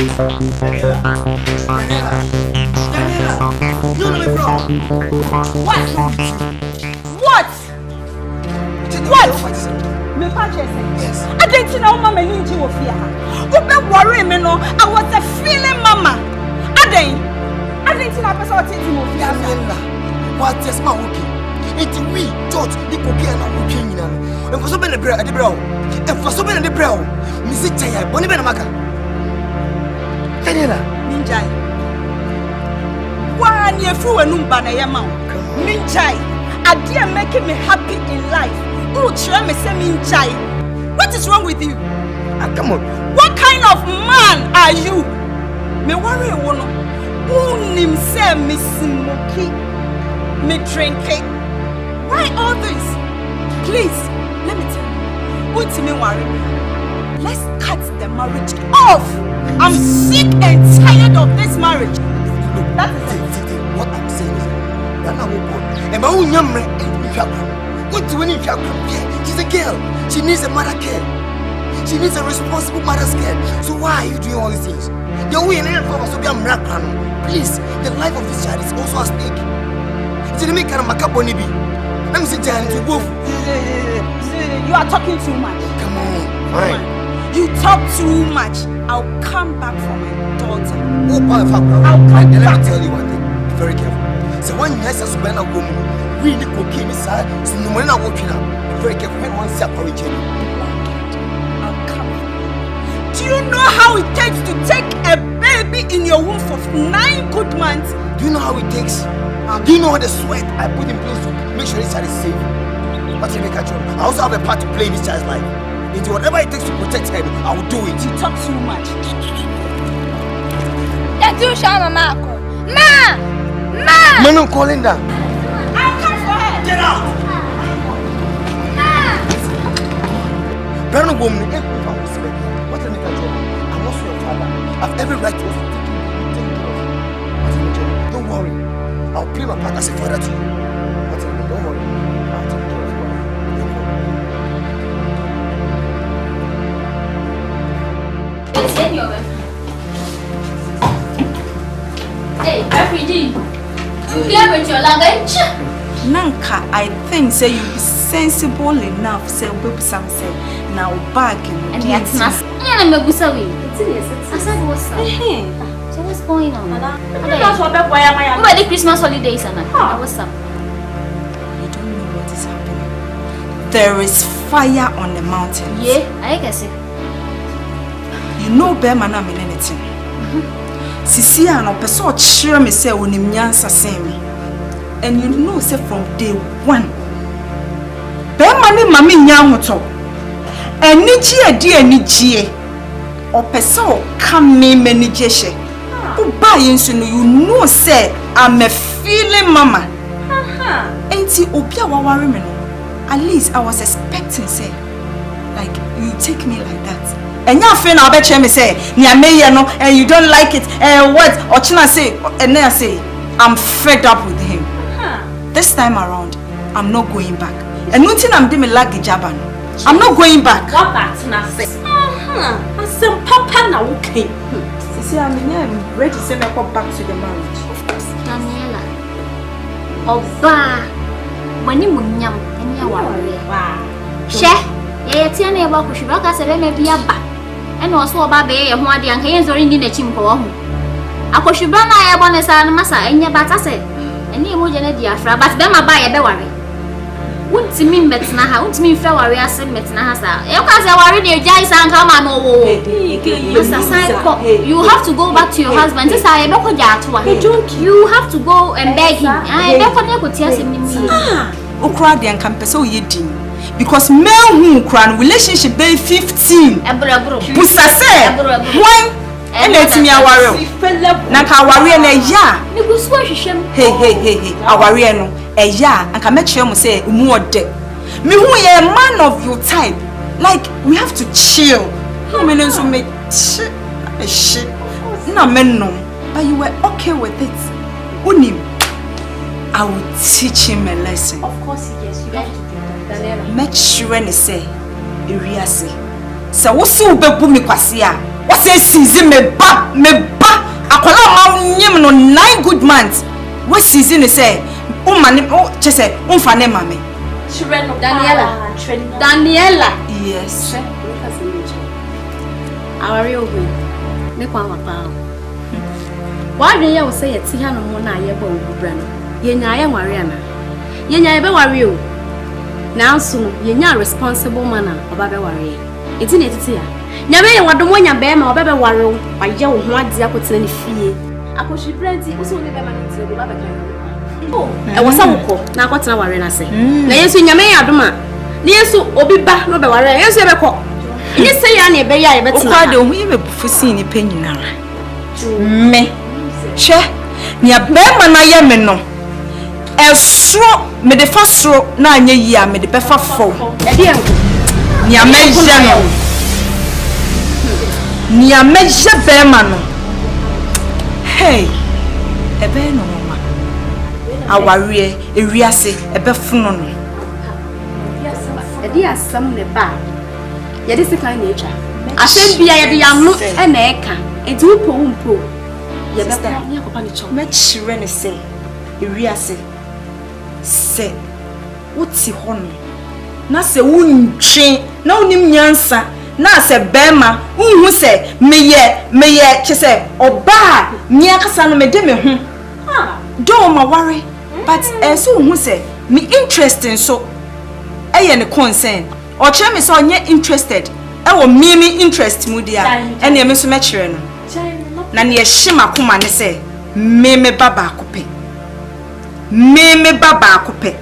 What? Me purchase. Yes. I didn't know mama ninja of here. Open worry me no. I was a feeling mama. I didn't know person taking of here. What is my working? It's we thought the cookie and working in and for so many bread at the brow. And for so many the brow. Miss Taya, Bonnie Benamaka. Daniela, Ninja. One year through a numbana yamau. Ninja. I dear making me happy in life. Oh, me say Ninja. What is wrong with you? Come on. What kind of man are you? Me worry one. Who nim say me smoky, me drink it. Why all this? Please, let me tell you. What's me worry? Let's cut the marriage off. I'm sick and tired of this marriage. That is it. What I'm saying is, you're not open. And my own young man, what do we need? She's a girl. She needs a mother care. She needs a responsible mother's care. So why are you doing all these things? You're winning for us to be a miracle. Please, the life of this child is also at stake. It's in the make of Macabonibi. Let me sit down to both. You are talking too much. Come on, fine. You talk too much. I'll come back for my daughter. Oh, I'll come back. Let me tell you one thing. Be very careful. So when you have a woman, really cocaine inside, so no one walking out. Be very careful. When one separate you. I'll come. Do you know how it takes to take a baby in your womb for 9 good months? Do you know how it takes? Do you know how the sweat I put in place to make sure this child is safe? What you make a job? I also have a part to play in this child's life. Into whatever it takes to protect her, I will do it. You talk too much. That's you, Shama Marco. Ma! Man, I'm calling that. I'll come for her. Get out! Ma! Brand woman, what you make a job? I'm also your father. I have every right to take care of. What you make a job? Don't worry. I'll play my part as a father to you. What you make? Don't worry. I'll take care of you. Hey, refugee, you here with your luggage? Nanka, I think say you be sensible enough. Say we some say now back and yet not. I'm a busawi. I said what's up? So what's going on? Where the Christmas holidays and what's up? You don't know what is happening. There is fire on the mountain. Yeah, I guess it. You know Bema na mean anything. Sisi and person cheer me say unim nyansa same. And you know say from day one. Bema ni mami nyamoto. Eniji edi or person come me menijeshe. Uba yensu no you know say I'm a feeling mama. Enti obia wa worry me no. At least I was expecting say like you take me like that. And your friend I'll bet me say, and you don't like it, and what? Or China say, and then I say, I'm fed up with him. This time around, I'm not going back. And nothing I'm doing like Jaban. I'm not going back. Go back to Nasa. Some papa now okay. See, I'm ready to send her back to the marriage. Daniela. Oba. When you munyam, and you are she. Yeah, tell about Kushibaka 7 maybe a back. And also about the one the hands are in the chimpo. I could should run a bonus and massa and your batase. And you would diafra, but them I buy a bewarry. Wouldn't mean Betna, wouldn't mean February as Metna. You can't worry your jazz and come on. You have to go back to your husband. This I don't you have to go and beg him. I don't could tell him. Ukradian campus, so ye did. Because men who cry relationship be 15. Pusa say one and let me aware. Naka aware na ya. Hey. Aware no e ya and can make sure mu say umu ode. Me who ye man of your type. Like we have to chill. How many so make shit. Na men no. But you were okay with it. Unim. I will teach him a lesson. Of course yes, you have to. Make sure and say, Iriasi. So, what's so bebu me kwasia? What say season me ba akola ma nyem no 9 good months. What season is say umane o chese umfa ne mame. Daniela. Yes. Our real way. Ne kwa papa. Why do you say it's here no more na ye bo brano? Yenya ye ware ana. Yenya be ware o. Now so yenya responsible man oba be ware. Eti na etiti ya. Nyame ye wadomo nya be ma oba be ware o. Aye wo ho ade akotena ne fie. Akoshi brenti uso ne be ma ne tire oba be kan. Oh, e wasa woko na akotena ware na se. Na yesu nyame ye adoma. Na yesu obi ba no be ware. Yesu ye be ko. Ni say ya na be ya ye be tena. Okwa de ho ye be bufusi ni penyinara. Me. She ni abema na ye me no. Esro me de fa sro na anya yi a me de befa fo. E de enko. Ni ameje no. Ni ameje bema no. Hey. Ebe no mama. Aware ewiase ebe funu no. E de asam ne ba. Ye de sekan na etwa. Asem bia ye de yamno e na eka. Enti wo po. Ye be ko ni akopa ni chom. Me chire ne se ewiase. Se wuti hono na se wuntwe na onim nyansa na se bema unhu se meye chese oba ni akasa no me de me hu do ma worry but so unhu se me interesting so eye ne concern o chere me so onye interested e wo me interest mu dia ene me so me chere no na ne yehima koma ne se me baba akope me baba akope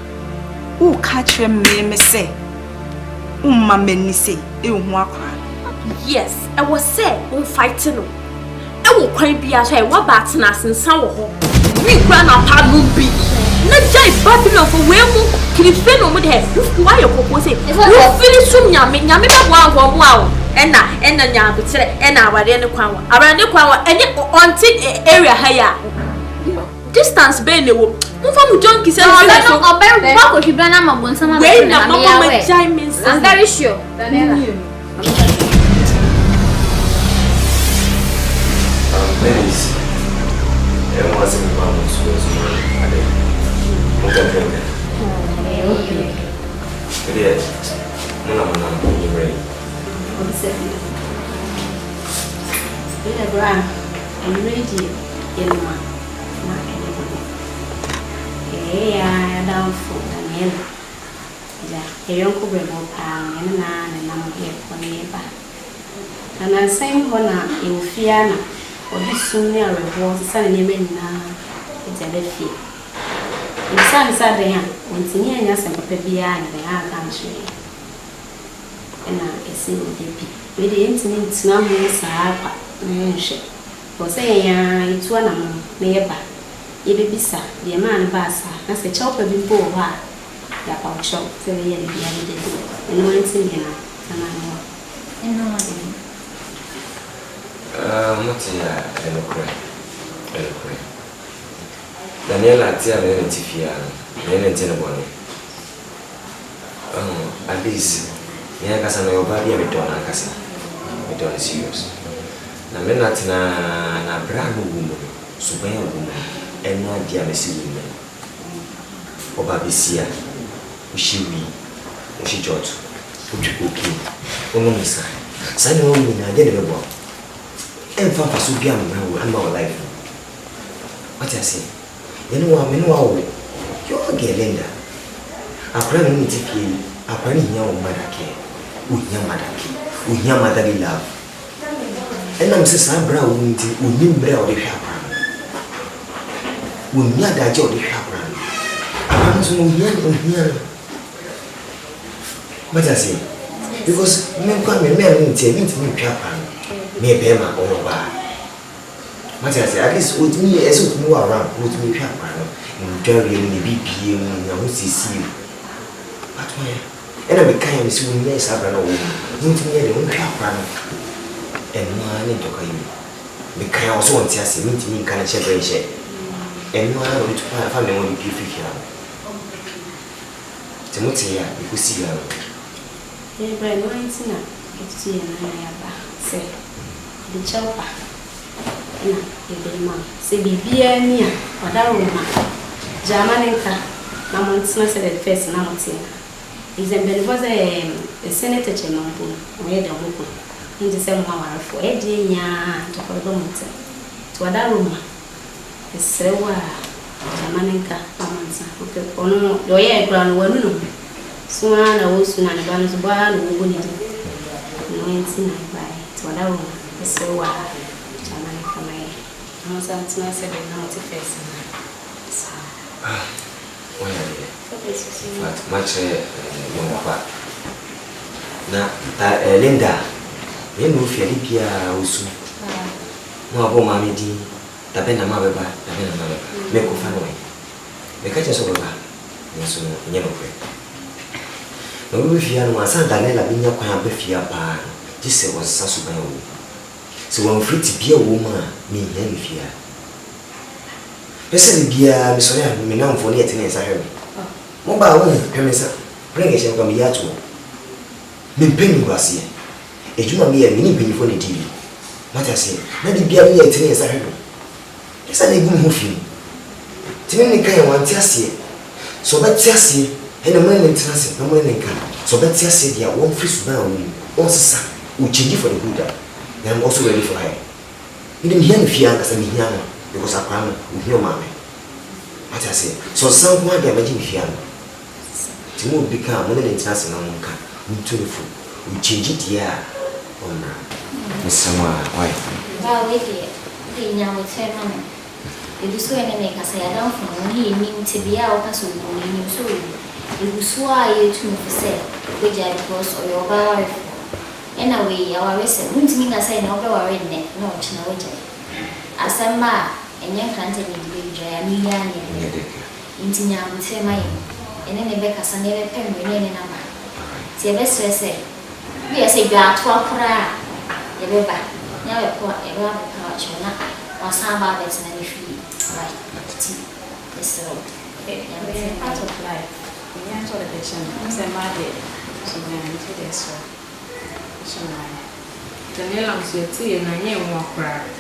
o ka kire me say umma mani say e hu akra. Yes, I was say on fighting no e wo kwan bia so e wa ba tena asensan wo ho mi kra na pa no bi na jai Babylon for we mu kirife no mu de why you propose say you feel sum nyame ba wa ho mu a ena nya betere ena aware ne kwan wa enye onti area ha ya distance be ne wo I'm very sure. Ladies, everyone was in the bathroom, so it was I don't fool Daniela. A young couple of pound and I'm here for neighbor. And I say, Hona in Fiana, or this soon near a was a son in now. It's a bit fear. The sun is at the end, when Tinia and Papa behind the our country. And I see with the intimate numbers are ship. For saying, it's one of neighbor. Ibibisa the man basa na se chopper bimbo ha ya pa chop se ye bi ya de no ntin ya na no not ya Daniela tia le ntifia na ntin boni at least ya kasa na yo ba dia betona kasa betona serious na me na bra no gumo so ban gumo ena dia mesi women oba besia ushiwi ushijot uchukoki onomisa sani wo mina de lebo emfa faso bia mo ama life what I say you wa me no wa yo gelenda akra no ntifi akra ni nya wo madake unya madake love ena mse sa bra wo nti onim bra wo de hwa unya daje o de hwabra amanso no unya but I say because me kwa me nti me hwabra me be ma o ba but I say at least with me as with me around with me hwabra no ndware ni bibie mu na ho sisi but why ena be kan me si unya sabra no wo nti me de hwabra no enwa ni dokayi be kan o so nti ase nti me kan chebe she and you are going to find the one you here. Timothy, you could see her. Say, the chopper. Se bibia ni a odaroma Germanica na montsna se the first na motia example was a senator chemampo we de hoko ndi se mo awarfo e de nya to ko do montia to odaroma Serwaa Germanica na montsa okay ono do ye kra no wanu no so na wo su na ne ba no so ba no wo ni no enti na ba to odaroma Serwaa I'm not saying that I'm face. Why are you? But much now, Linda, you know, Philipia also. No, Mammy D. Tabena Mababa, Tabena Mababa. Make a fun away. The catches over. Yes, never quit. No, if you are my son, Danella, being your quite befia pa. This was Sasubayo. So I'm free to be a woman, me heavy fear. Person be a missionary, me now for near tenants. I heard. Mobile woman, Mensah, bring a shame from Yato. Me penny was here. A human be a mini penny for the TV. What I say, let it be a mere tenants. I heard. Yes, I need to move you. Timmy can want to see. So that's see, and a man in transit, no one in car. So that's see, they are one free brown, also son, who change for the good. I'm also ready for her. You didn't hear me fear as a Miana because I cram with your mammy. What I say, so someone they imagine fear. To move become one international monka, Ntul, we change it here. Oh, Miss Serwaa, why? Well, wait here. The young with her money. If you saw any make us I don't from he mean to be out as we knew so. If you swear you to me for sale, which I was or your bar. Anyway, our reason wouldn't mean I say no over in it, no, no, as a ma, and young country in the Jayamian into now with say my and then the Becca's and never pen remaining a man. See, best say, we are say, God, 12 cry, a river, never put a rubber pouch or some babbits and if you right, this road. Part of life, we answer the patient, say my day, so then to this. The Nelams will tell you, and I know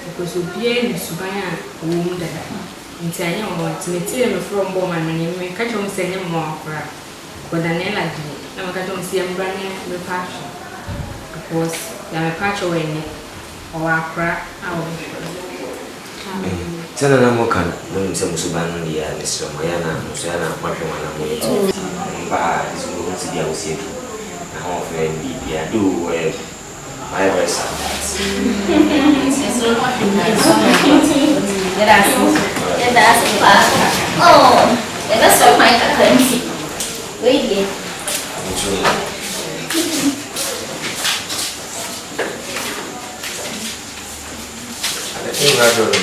because we'll be able to buy a wound. In Tanya, to material from woman, and you may catch on saying more for but the Nella did. Now I don't see him running with passion. Of course, there are a patch away or a crack. Tell an Amokan, when some Suban, Mr. Mayana, Musana, Marshall, Bah is going to be able to see it. Now, friend, I do my voice. Oh, that's so my currency. Wait here. I think I don't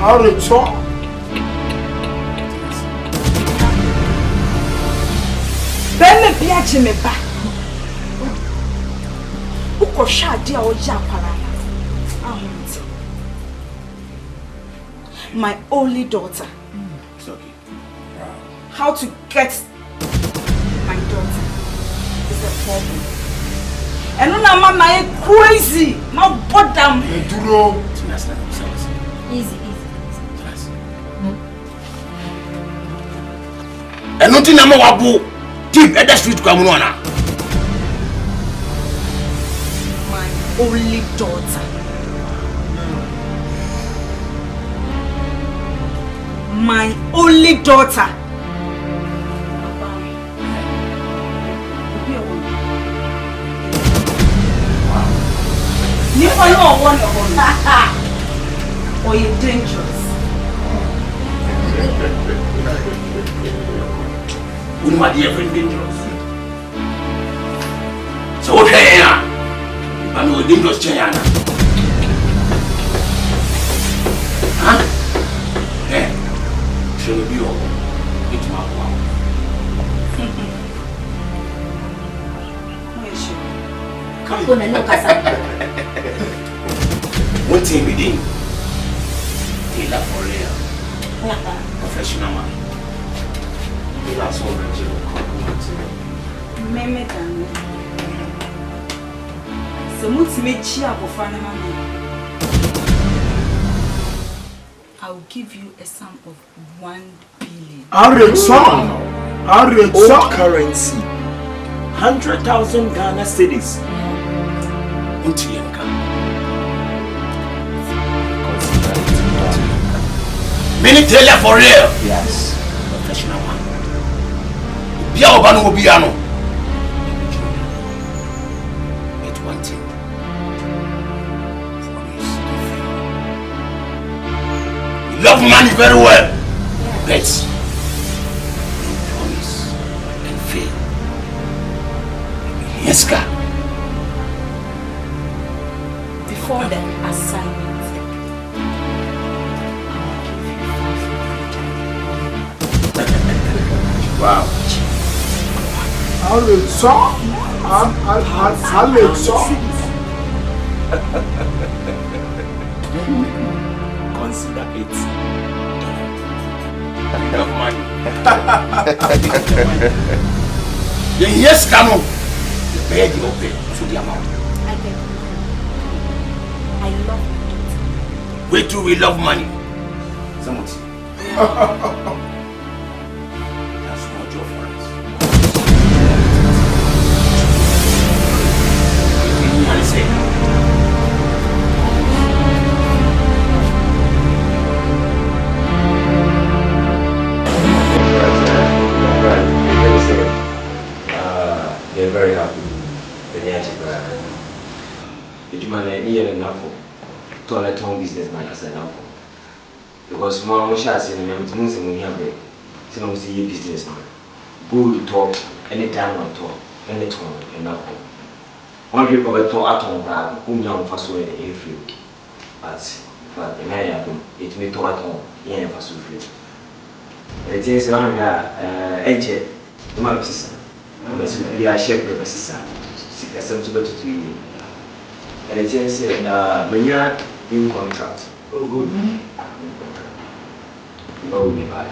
How to talk? Ben biache me ba. Uko shadi a oja kwara. Ahunti. My only daughter. It's okay. How to get my daughter is a problem. And now mama is crazy. My bottom. Easy. And nothing I'm wabu deep at the street come on. My only daughter. My only daughter. You know one of them. Or you're dangerous. Wouldn't my dear friend dangerous? So what hey I'm a dangerous Chayana. Huh? Hey, shall we be all? It's my wow. Come on and look at that. One thing we did. Taylor for real. Professional man. That's all Bridget will come. Meme dan. So much me chia for fun. I will give you a sum of 1 billion. Old currency. 100,000 Ghana cedis. Many Taylor for real. Yes. Professional man. Biano Biano. It's one thing. You love money very well. But promise Wow. Consider it. Enough money. Yes, Kano. Pay the okay for the amount. I love it. Wait till we love money. Someone. That's not your fault. I say. They're very happy. It's my year enough for toilet home business like I said now. Because more shots in the mountains and we have a business man. Good talk anytime on talk, any time enough. One people will talk at home, whom young first way in the field. But the man happen, it may talk at home, yeah, for so free. It is on the my sister. We are shared with my sister. She has some to go to 3 years. And it is when you are in contract. Oh, good. Oh, me bad.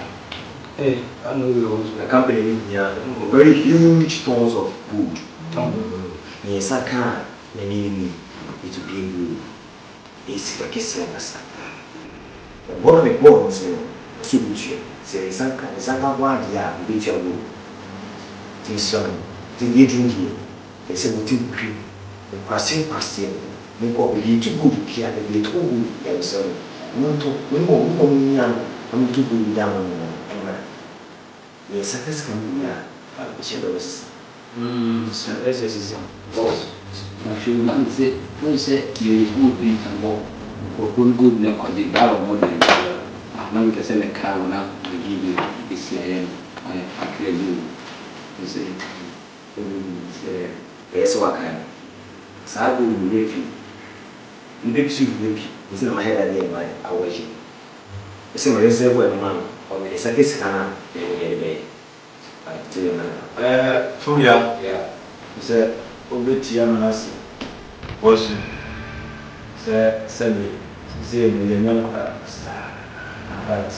Hey, I know the company in very huge tons of food. Yes, I can. I mean, it will be good. It's like a service. One of the boards, c'est ça one yeah, beat your room. This the drinking, they say what you drink. The passing, we go with you to good here, the little good, and so we go, I'm too good down. Yes, I guess can be a shadows. So this is boss. I'm sure you say you would be some more for good neck on the barrel more than now we can send a car now to give you this I clear you. You say, yes, what kind? So I will be you. You make sure you it's not my head at the end, I wish you. It's a reserve where man, or it's a kiss canna, I tell you, man. Fuya. Yeah. It's a Obitianas was Sally. See me, the young but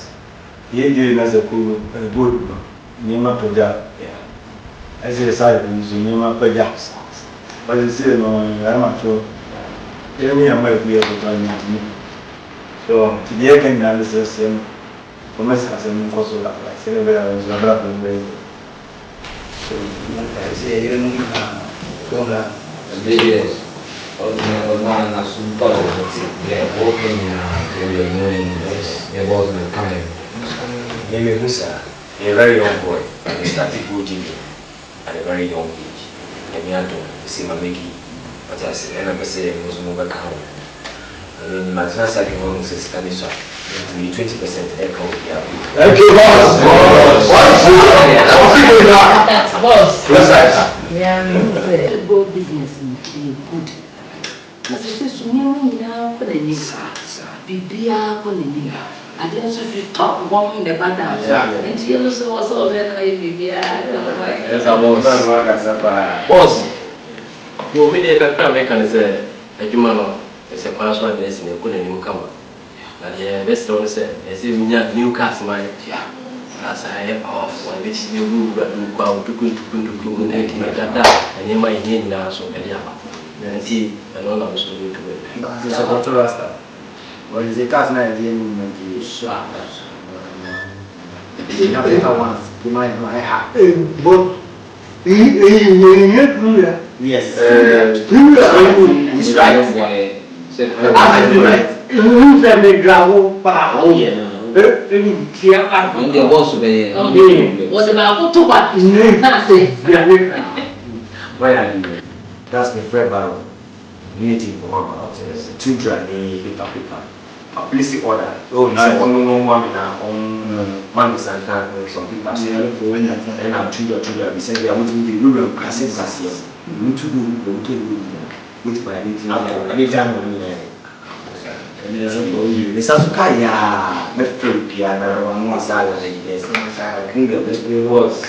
he did as a good Nima Paja. Yeah. As a side, Nima Paja. But it's still no, I'm not sure. Tell me, I might be able to try me. So, today I can analyze him. For myself, I'm also like, say, I was a brother and baby. So, I say, you know, go down. yes. Man, as soon as they're walking, they're knowing this, there wasn't a time. Maybe Mensah, a very young boy, he started coaching at a very young age. And he had to see my Mickey, but I said, and I say, I was moving back home. And then my transact home says, can you swap? To be 20% echo, yeah. Thank you, boss. Boss. Boss. Yeah, go business good. As I say, you now for the news. Be for the news. I just have to talk one in the bad. And she also was all that I be. Yes, I was. Boss, you made a mechanism. A human is a password in a good and come. And the best one said, as if we have new customer. As I am off, one which you move out to go to that, and you might need now so many. And see, and all of us will do it. It's a control rasta. What is the cast now? The movement is sharp. You have to once. You might my hat. But Yes. He's right. Oh yeah. On the boss, Was about to what? Why are you? That's the Fred Barrow. Unity for one. Two drag paper. Publicity order. oh, nice. On one now on Manus and some people. And I'm two. We said we are going to be rural classes last year. We need to do with my anytime. This is Kaya, my friend piano, one more salad. Yes, I think it was.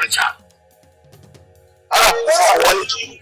Bridget. What I want to do.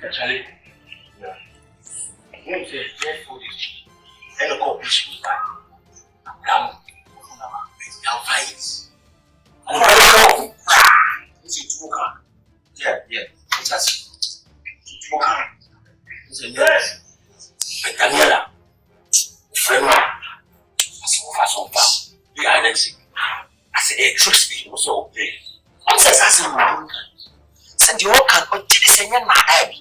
Charlie, yeah. I want to say, let's hold this tree. And the call this week. Now, fight. I'm going to go. This is Tuka. Yeah. It's us. Tuka. It's a yes. Daniela. Friend, as we are next. I said, a trick speed was so big. I'm saying, said you can continue saying, my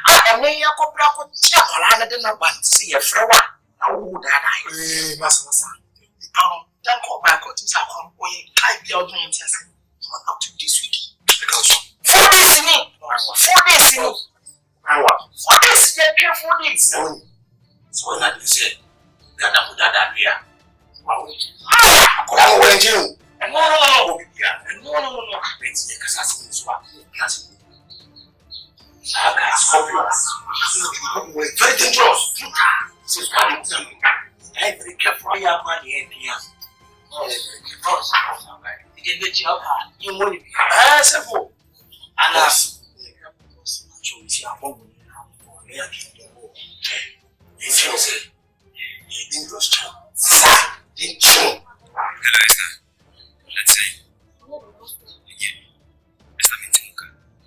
I am near Copra, I didn't want to see a Serwaa. I would die. Massa. Don't go back to South Way. I build me and test up to this week. Because 4 days in it. 4 days in it. 4 days, yeah, 4 days. So that you said, that I would have here. I went you. And no. It's because I see this one. Very dangerous. This is what it's doing. Very careful. You are money in here. You can get your heart. You want to be simple. And as you see, I'm going to say, you didn't lose time. Didn't you? Let's say, again, it's not meant to look at.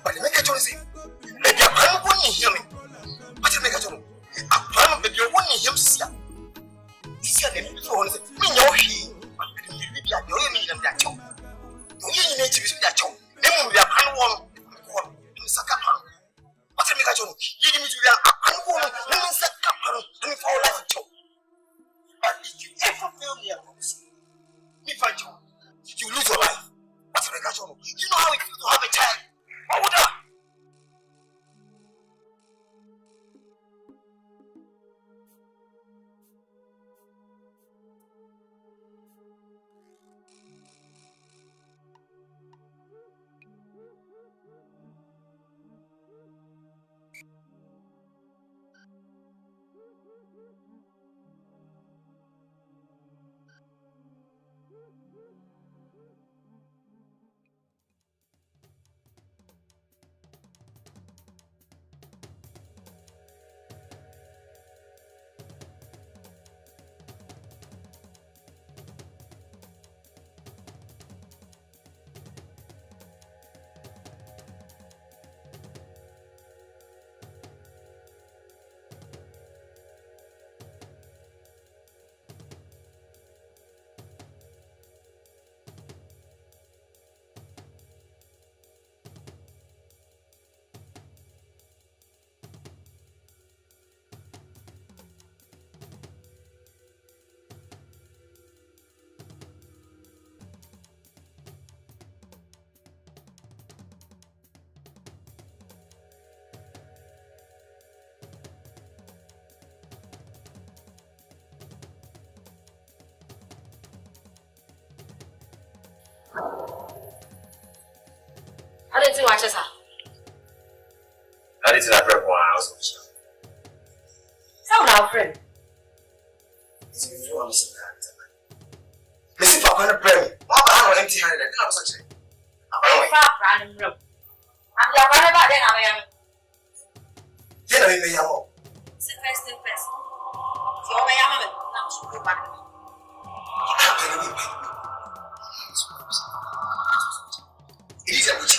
But make a choice. Maybe I'm going to hear me. But you make a choice. I'm going to be one in him. See, I didn't know me. No, he. Maybe I don't need them that job. You need to be that job. Then we are one. But you make a choice. You need to be a one. Let me set up and fall like a job. But if you ever fail me, if I do, you lose your life. But you make a choice. You know how it feels to have a child. What would that? I didn't watch this. I didn't have a house. Tell our friend. It's been 2 hours. Miss, if I'm going to pray, I'm empty handed. I'm not such a thing. I'm random room. I'm your brother, but then I am. Then I may have. Sit first. So I am a man. Now, so go back. It is a witch.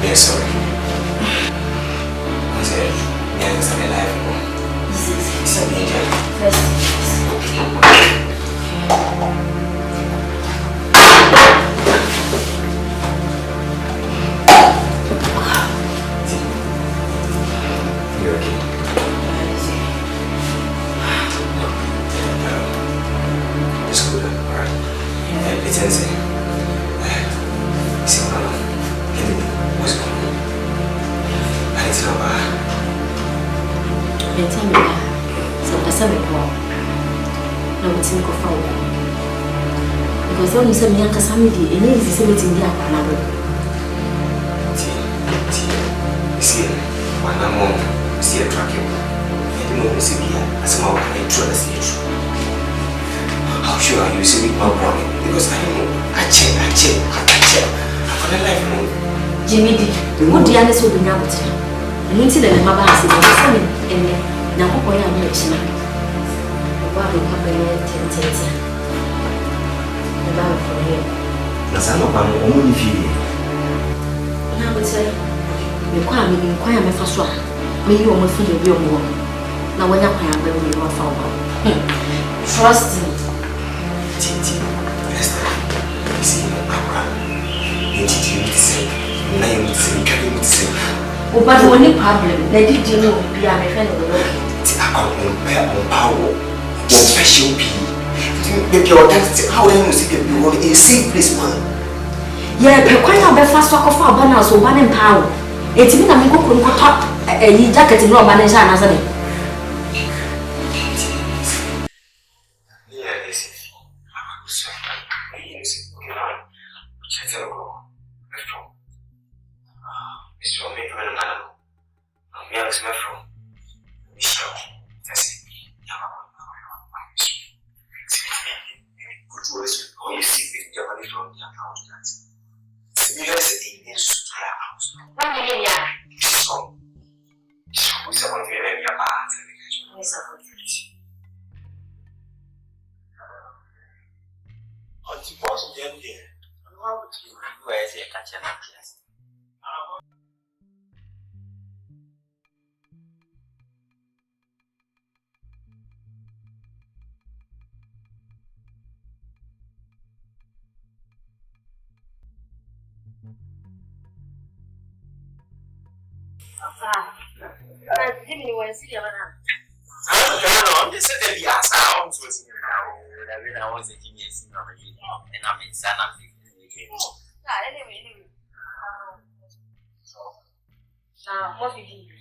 Yes, sorry. I said, yeah, it's a life. It's a danger. You're okay. It's good, alright? It's insane. See, what's going on? I need to know about her. You tell me that. So that's a bit wrong. No, it's in Confrontation. Because when you say me, I'm going to be in the See, when I'm on, see a track. I don't know what's here. I somehow can't trust it. How sure are you see my brother? Because I know. I check. I couldn't life more. Jimmy, what do you understand with now? And into the Mabba has been and now what I am rich now. What will happen in 10 about for him? Nasano only feel. Now, but say, you can't be inquire me for swap. May you almost feel your more. Now, when I am very well forward. Trust me. Titi, see, oh, but the only problem, they did you know, be a friend of the world. I can't power. One special pea. Maybe your dad, how do you see that you want a safe place, man? Yeah, but quite a bit fast walk of our banners or one in power. It's been a cook top a jacket in Roman and Asante. I'm just saying the sounds was I was a genius in our and I'm in Sana. What did you do?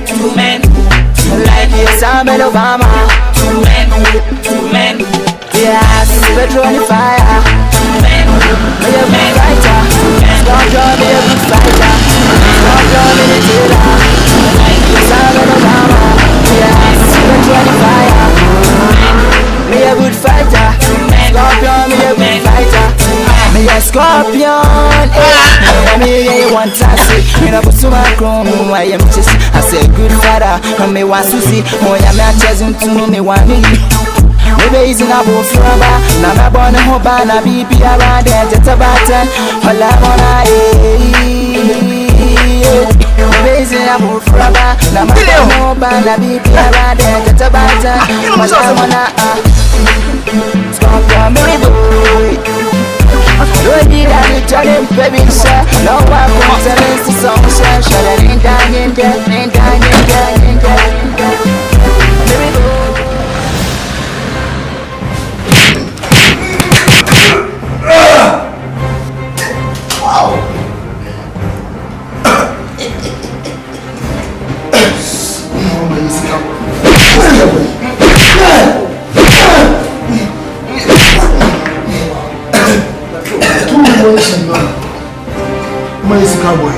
Two men, like Osama and Obama. Two men, yeah, petrol on the fire. Be a good fighter, stop your be a good fighter. Stop your military, like Osama and Obama. Yeah, petrol on the fire. Be a good fighter, stop your be a good fighter. Me a scorpion, me a one taxi. Me na busu my crown, I am just I say good father. Me want to see, oh yeah, me a chasing to me want me. Me base in a boat rubber, na me born a hoba na bibi around there just a button. All I wanna me base in a boat rubber, na me born a hoba na bibi around there just a button. All I wanna scorpion me boy. Don't need a little baby, sir. No one wants to miss the song, sir. Shut it in, down, in there, in down, in there, in there, in there. Here we go. Wow. Cowboy.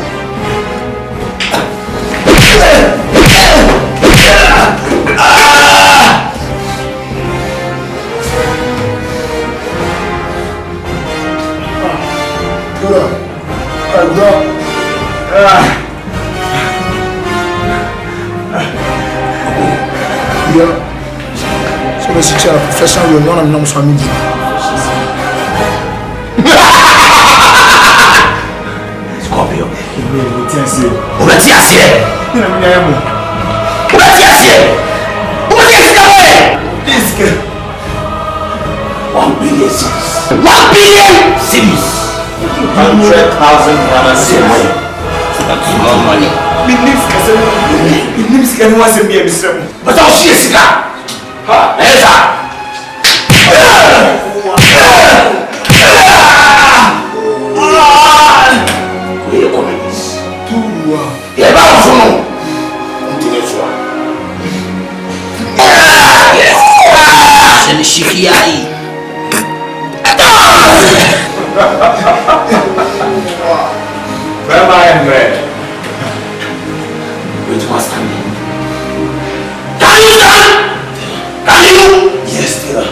So let's check professional role. None of them family. $1 billion series. 100,000 Ghana cedis. That's more money. But I'll see a cigar. Where am I in bed? Wait, what's happening? Can you stand? Can you? Yes, dear.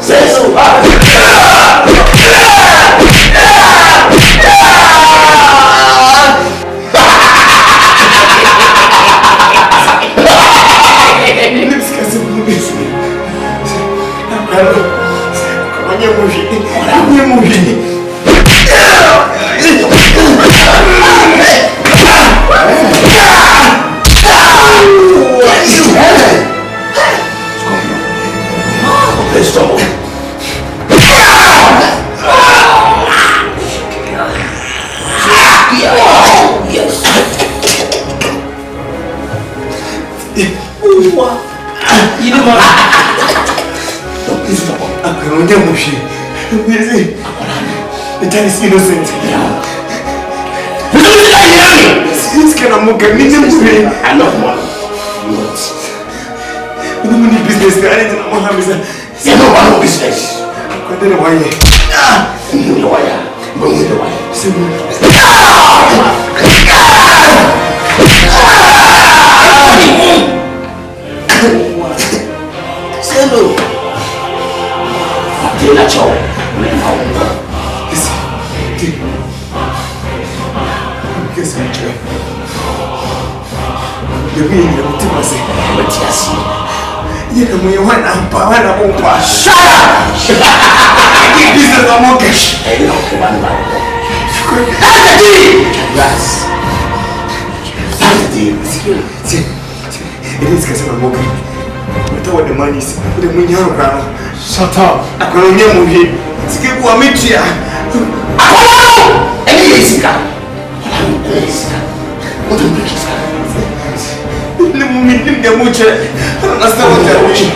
Say so. The child is innocent. It's kind of monkey. I know one. We don't need business. I need to know how business. You know one business. I don't know why. You know why. But we know why. me in your intimacy. But yes, you know, when I'm power, I won't pass. Shut up! This is a mortgage. I don't come on, man. Yes. It is because I'm a mortgage. But what the money is, the money on ground. Shut up. I'm going to move here. It's give you a media. And he is gone. What a bitch is gone. Let me understand what they're doing.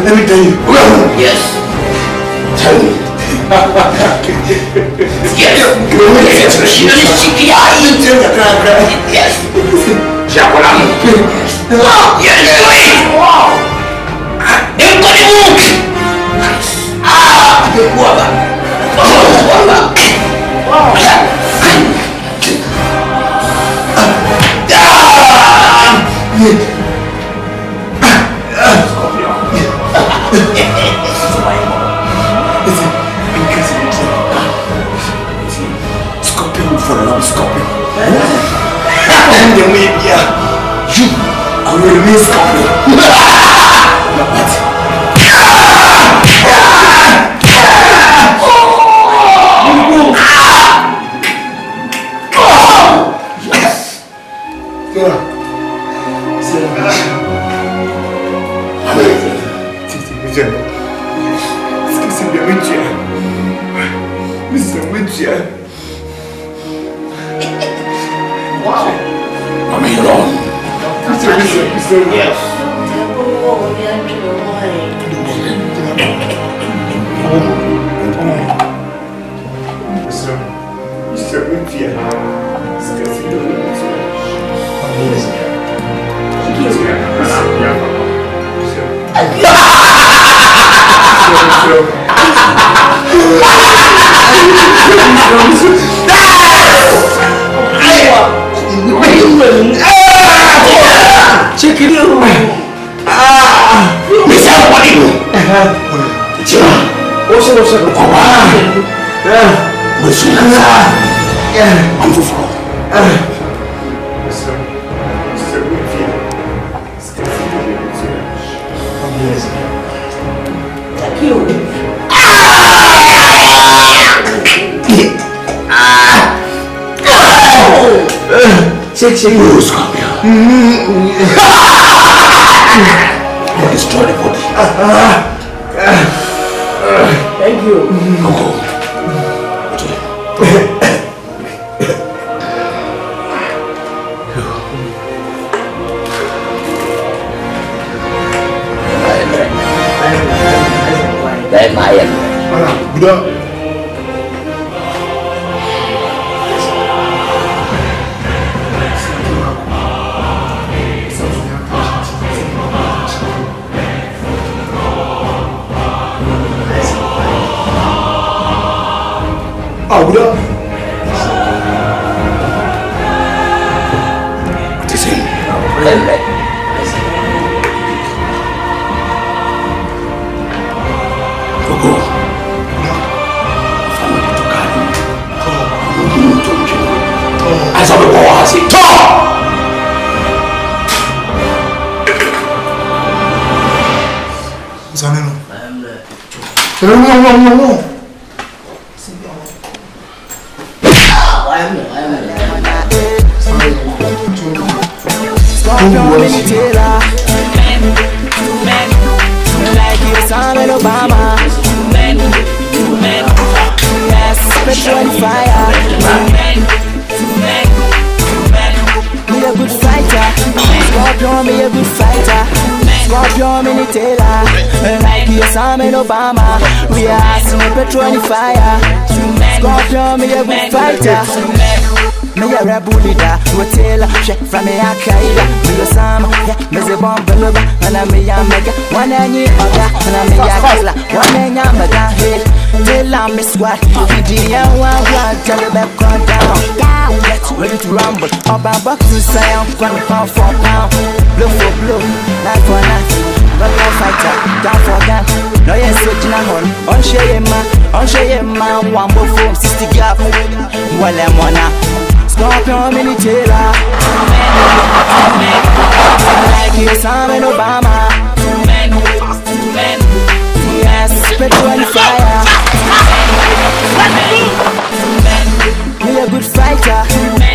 Let me tell you. Yes. Tell me. Yes. Yes. Scorpion for another scorpion. You, I will remain scorpion. Wow. I'm alone. Yes. Check it out. Destroy the body. Thank you. Obama, we are petrol and fire. Scorpion, me a good fighter. Me a rebel leader, hotel, check from me a kaida. Me a Sam, me a bomb below, and I me a mega. One any other, and I me a killer. One any mega hit. Tell I'm Miss Squad, PDM one, tell me back on down. Let's ready to rumble. Up and box to say I'm gonna pound for pound. Blue for blue, night for night. But no fighter, down for them. No yes, switching on. On share man, one more phone, 60 gap. Well, I'm one. Scorpion mini tailor. Like you, Sam and Obama. Yes, petrol and fire. Me a good fighter.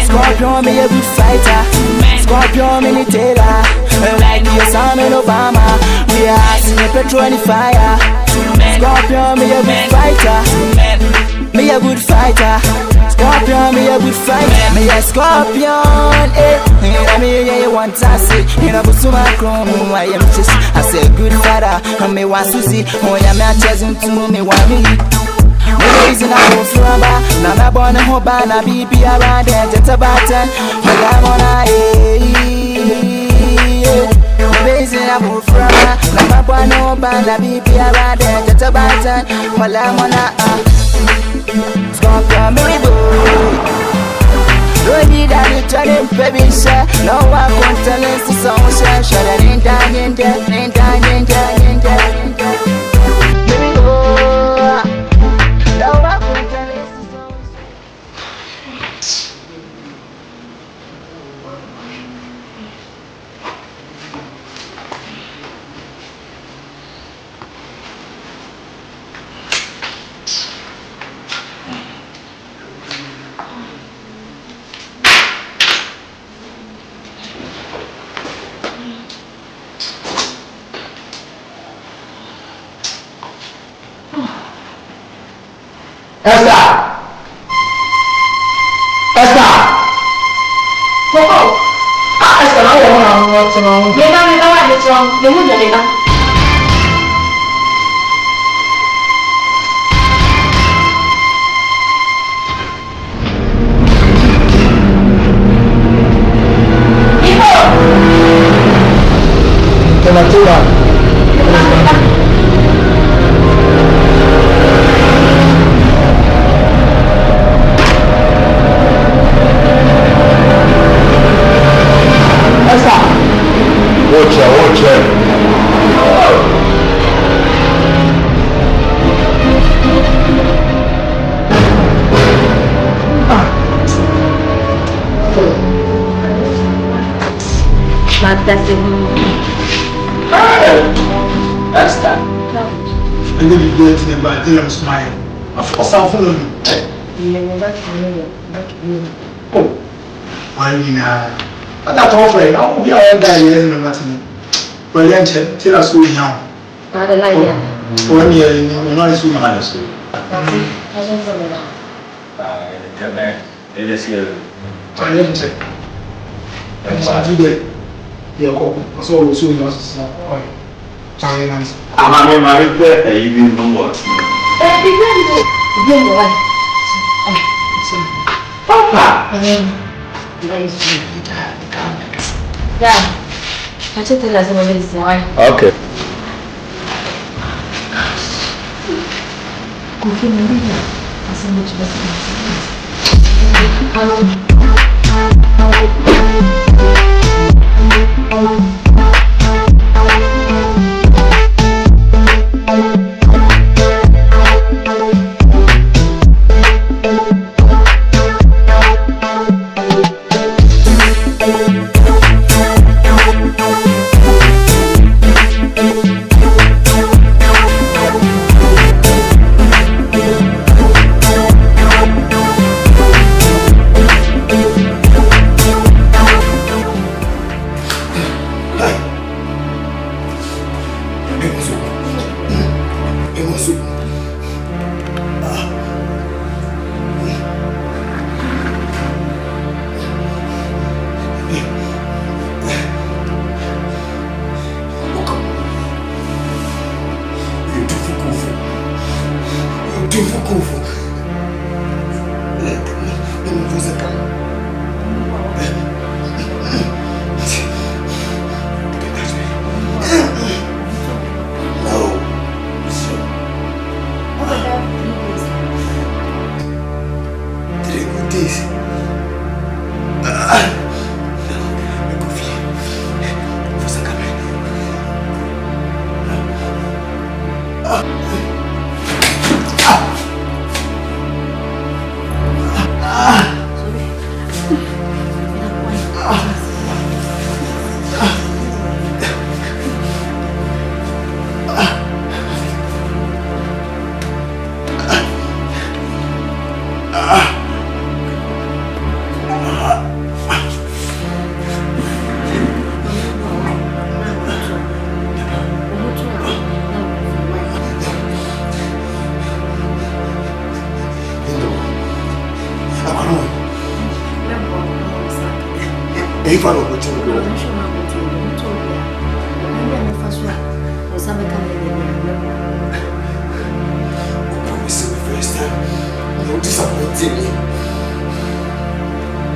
Scorpion, me a good fighter. Scorpion mini tailor. Like you, Sam and Obama. We are seeing petrol and fire. Scorpion, me a good fighter. Me a good fighter. Scorpion, me a good fighter. Me a scorpion, eh. Me want to see. You know, so my crown, I am just. I say good fighter. Me want to see. Oh, yeah, me a chosen to me want me. Me reason I go through a bar. Now me born a whole bar. Now be around there, just a button. Me I'm on a reason I go through a bar. Now me born a whole bar. Now be around there, just a button. Well I'm on a Scorpion, me go. Don't need any turning baby share. No one can tell us the song share. Shut it in down, in there, in down, in there, in there, in there. Me go. No one can tell us the song. And then you go to them, but they smile. Of course, I'll follow you. Oh, why now? But that's all right. I'll be all that year in the matin. Well, then tell us who we now. I don't like it. 1 year in the nice woman. I just hear. I didn't say. And so I do that. Yeah, so we'll soon lost. I'm married there, even no more. Papa! Yeah, I just tell us about this. Okay. If I don't go to the door. Promise me first time. Don't disappoint me.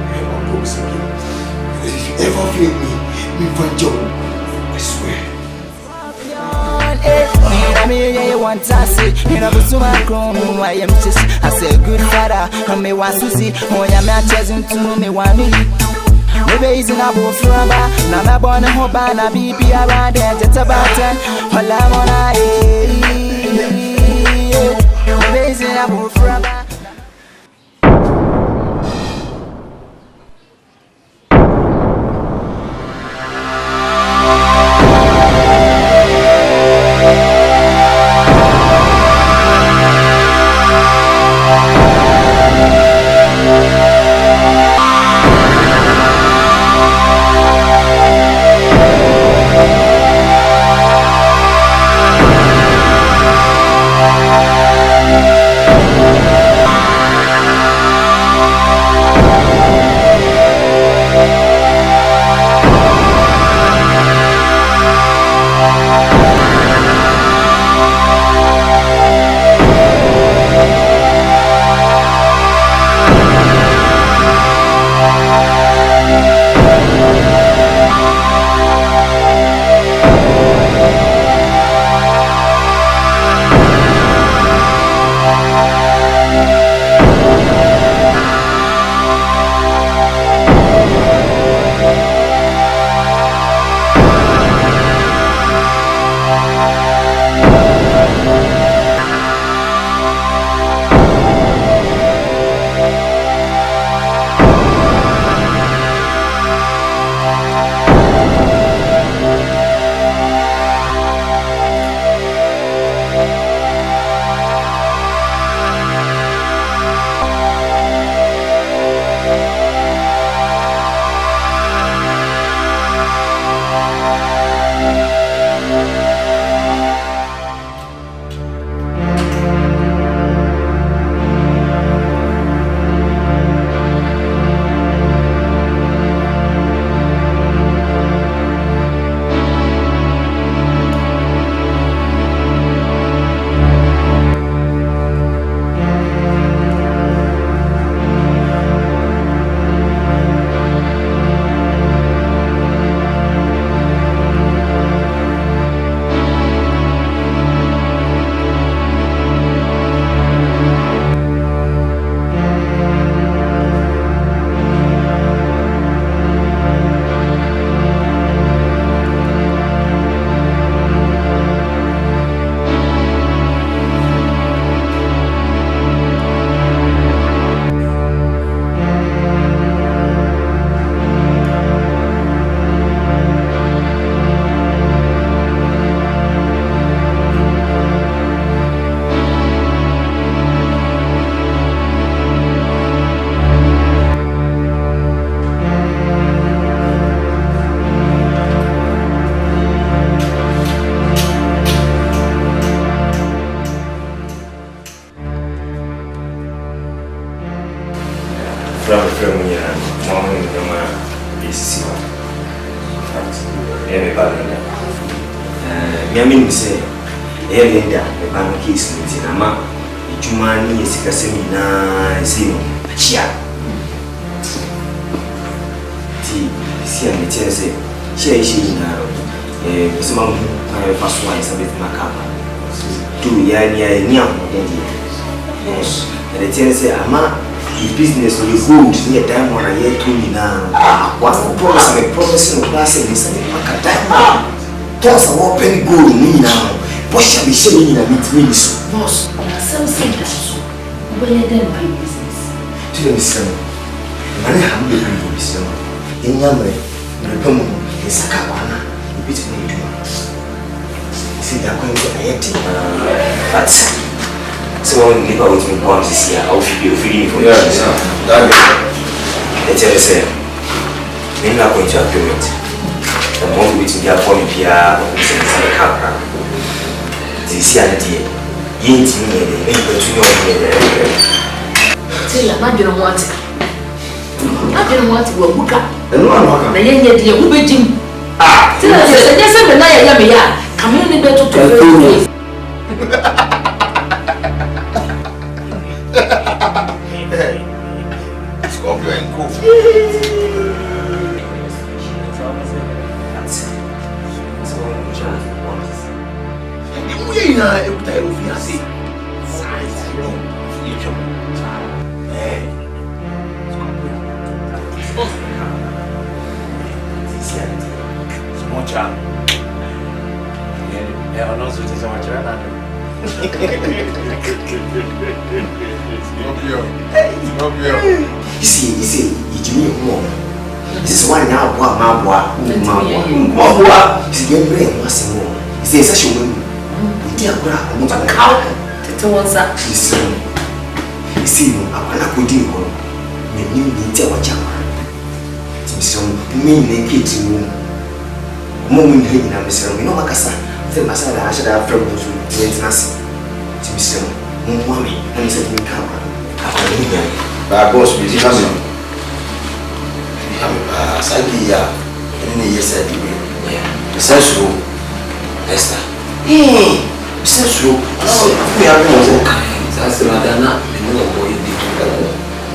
I promise you. If you ever fail me find Joe. I swear. I want to see, you know, so I am just, I say, good father, and me want to see, when I'm not chasing to me, one minute. Maybe it's in a boat rubber, now I'm born a hope and a baby around there, just about 10. Well, I'm on a maybe it's in a boat rubber. Miami say, Linda, the bank case in Tinama, Jumani is Casemina, Zino, Chia. Tea, see, and the chair say, she now, some first one is a bit macabre. 2 years, young, yes. And the chair say, Ama, his business will be good near time when I hear 2 now. What's the promise? I'm a promise in the class and it's a macadam. Toss a open gold me now. What shall be saying in a bit minutes? Boss, some say that so. Where then my business? To the son, I have been doing this. In Yamre, Repomo, in Sakawana, a bit of me. See, they're going to Ayeti. But so when you go with me, bombs this year, I'll feel free for you. Let's say, we're not going to agreement. The more we to for me, Pia, or Capra. This year, ain't you know, till I don't want it. I didn't want to go book up. And no one welcome. The young lady who be Jim. Ah, tell us, yes, I'm a liar. Come in better to Scorpio and Cool. We are able to see. Small child. Yeah, I'm not so much. Scorpio. You see, it's me home. This is one now, my see, your brain was more. You see, such a woman. Dear Grab, I'm not a cow. To what's up? You see, I want to put you on. Maybe you need to watch out. Some mean naked to you. Moment here, I'm Mr. No Macassa. The Massada, I should have trouble to Nancy. To Mr. Mommy, and said me come. But boss, we did not know. Sagia, and yes, I do. The sensual Esther. Hey, sensual. We are going That's the Madonna, the little boy.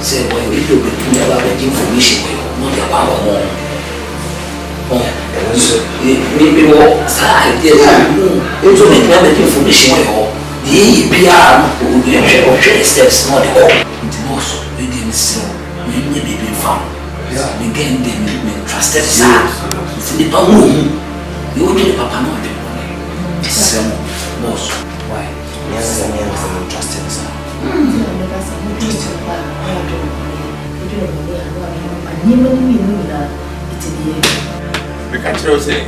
Say, when we do never get information, not your power more. Maybe more side, yes, it's only never information. The PR will be a steps, not the whole. It was within so many baby found. Again, they trusted sir. It's the room. You will get Papa no people. Some boss. Why? Yes, I'm trusted sir. we can tell say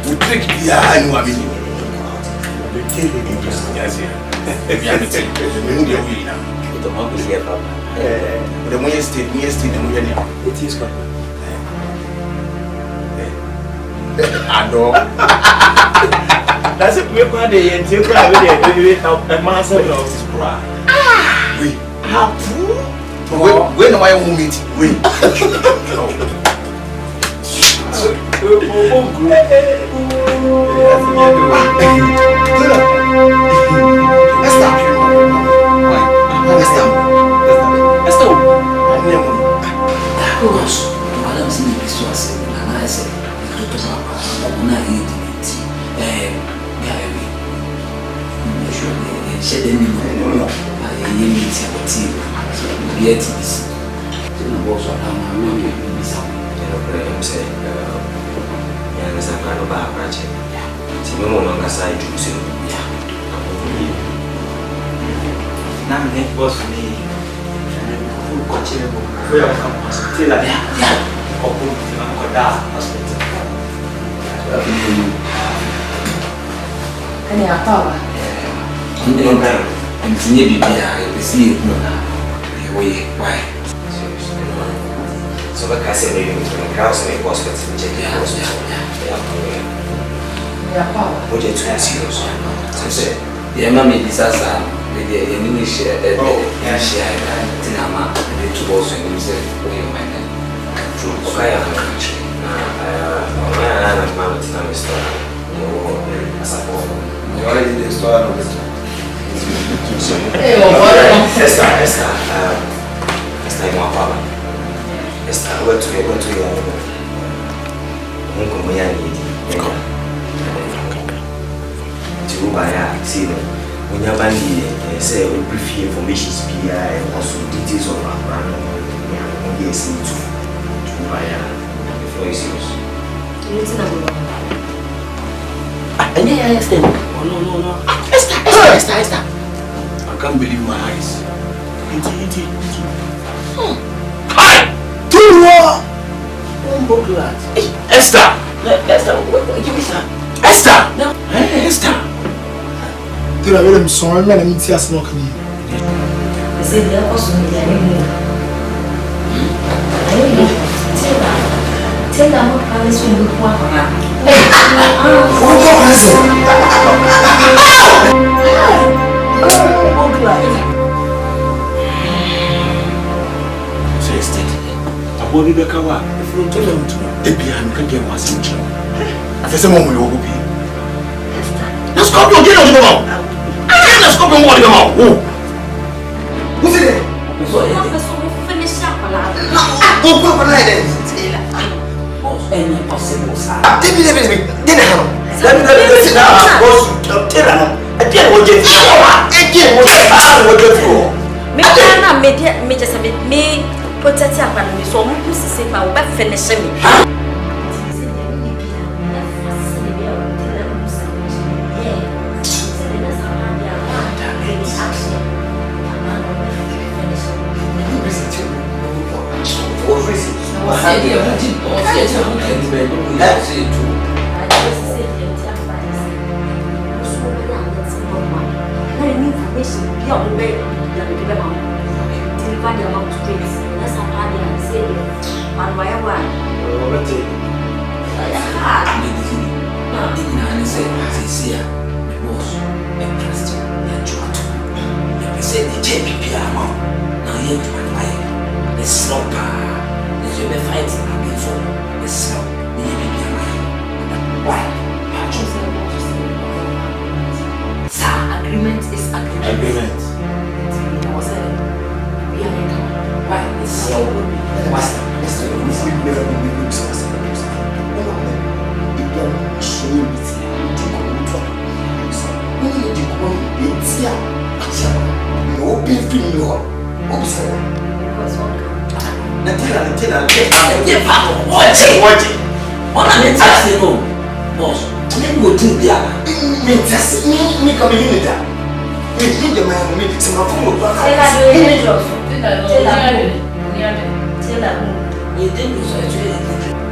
we take the eye no abi we take the interest yes yeah we are meeting we dey we now The mom is here papa. The money state the money now It is good. Ado That's it, we're going to take a Marsuel of this bra. Wait, how when am I home meet? Wait. So what can I say maybe with the crowds and the hospital to check the hospital? What you too serious? So say, the mammy disaster with the English share Tinama and the two balls and you said, oh, you might have true. Okay, I'm actually. I'm a man of time store. As a boy. You already did the store of this. Esther, my father. Esther, go to your see them. When you're bandy, say we brief information, and also details of our brand. Yes, to buy before you see us. And yeah, I understand. Oh, no. Esther. I can't believe my eyes. Hi! Esther! What you miss her? Esther! No. Esther! Dude, I made him sorry, man. I need to see us smoking. They say they're also in their name. Tell them what Alice will look for. Bobby Bekawa, if you tell them to Epian can get one central. At the same moment, you will be. Let's go to get on the mouth. Let's go to what your mouth. Who's it? Finish up a lot. Go for it. Any possible side. Dinner. Let me sit down. Tell them. Again, what you again, what you do. Me can't me just a bit me put it up and me so much to say my web finishing me.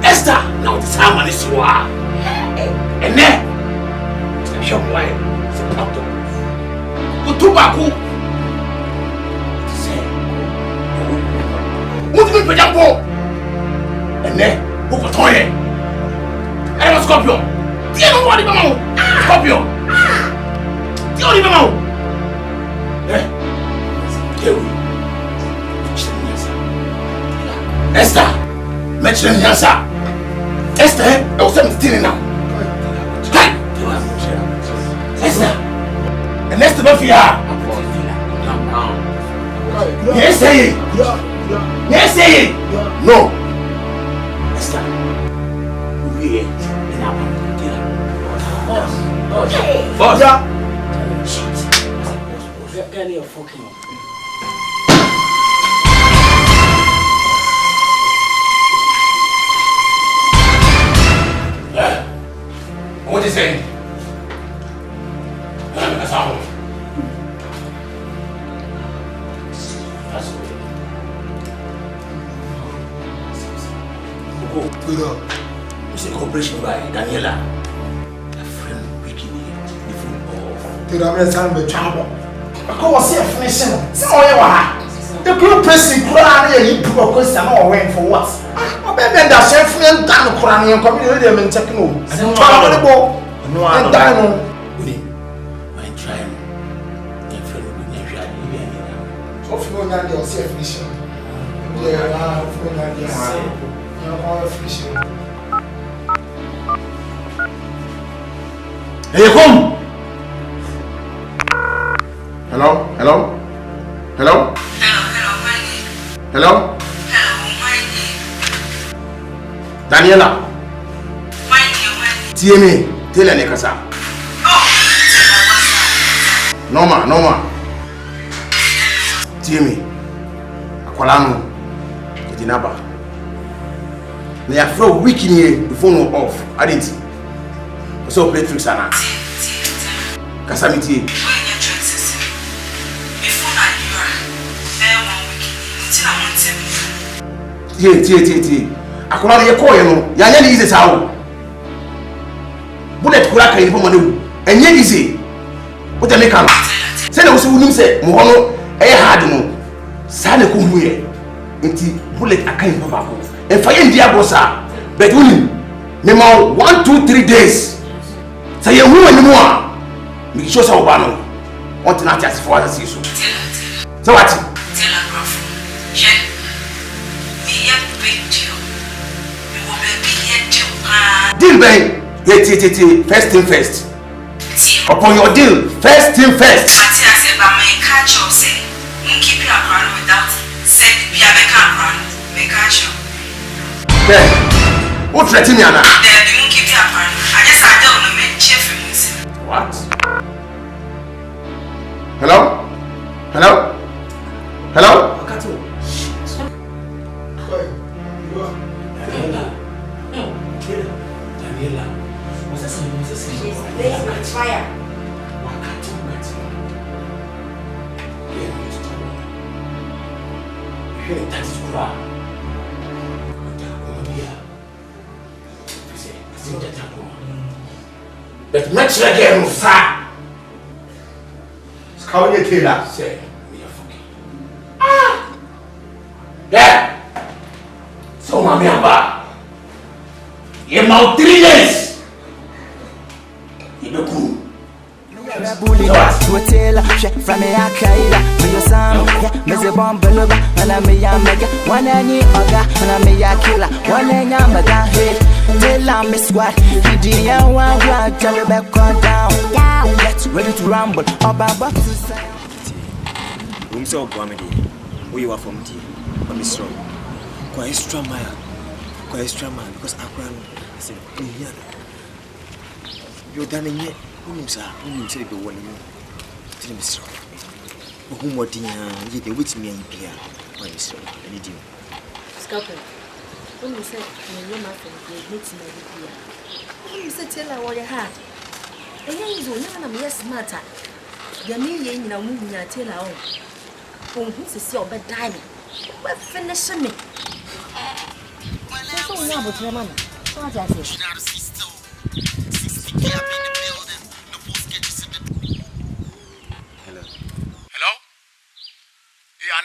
Esther, now the time is Serwaa. And then, your wife is a doctor. Go to Baku. What's the example? And then, who was toilet? I was Scorpion. Do you know what it is? Scorpion. Do you know? Eh? Here we. Esther, mention the answer. Esther, I was 17 now. Hey! Esther, and Esther, not here. Yes, say it. Yes, say it. No. Esther, we ain't in our boss. Yeah. Shit. Get your fucking. What is it? That's all. That's good. Good. It's a cooperation by Daniela. A friend picking me before all. Did I miss time the trouble? I was here finishing. So, the group pressing Quran, you put a question or went for what? I bet that chef and done the Quran and community and checking over. I don't know. No, I don't know. My trying. My friend will never have you. So, if you know that you're safe finishing, yeah, I'm finishing. Hey, come! Hello? Hello? Hello? Hello? Daniela? TMA, tell her Nekasa. Norma. TMA. Akwalano. Edinaba. They are for a week in here, the phone was off. I didn't see. So play tricks and that. Kasamiti. Tie. Akwalano ye call you know. Yanya easy sao. Bullet kura kai for money. Enye easy. What they make am? Say na usu nim say mo hono e hard no. Sa na ko huye. Enti bullet akai for babo. E fa ye ndia bossa. But unim. Me ma 1 2 3 days. Say ye hu ani mo a. Me show say obano. Want na just for us so. So what? Tell her, prof. Yeah. Me ya be Deal, bang. First thing first. Upon your deal, first thing first. Auntie, I said, but my catch up say, keep your crown without said, be a crown. Make catch up. Hey, what threaten me, Anna? There, you keep your crown. I just I don't know, man. Chef. What? Hello? Hello? Hello? Daniela. What's this? She's playing with fire. But much again, sir. How you kill that? Say, me a fucking. Ah! Yeah! So, mommy, I'm back. You're about 3 days. You're cool. Bully hotel from AGYA me Sam me ze bombeloba na me ya mega wana ni oga na me ya killer wana nya mega hey tell me squad di ya wa tell me back down let's ready to rumble about to say we so bomedy we you are from tea but me strong quite strong man because akran I said you done it Mensah, you say the one you tell me so. Who more dinner, you can wait me and Pierre, my Mr. I need you. Scalpel. When you said, you're my friend, you need to know the Pierre. When you said, tell her what you had. And then you know, I'm yes, matter. The million in a movie, I tell her, oh, who's a seal bed dining? Well, finish me. That's all now, but your man. What does it?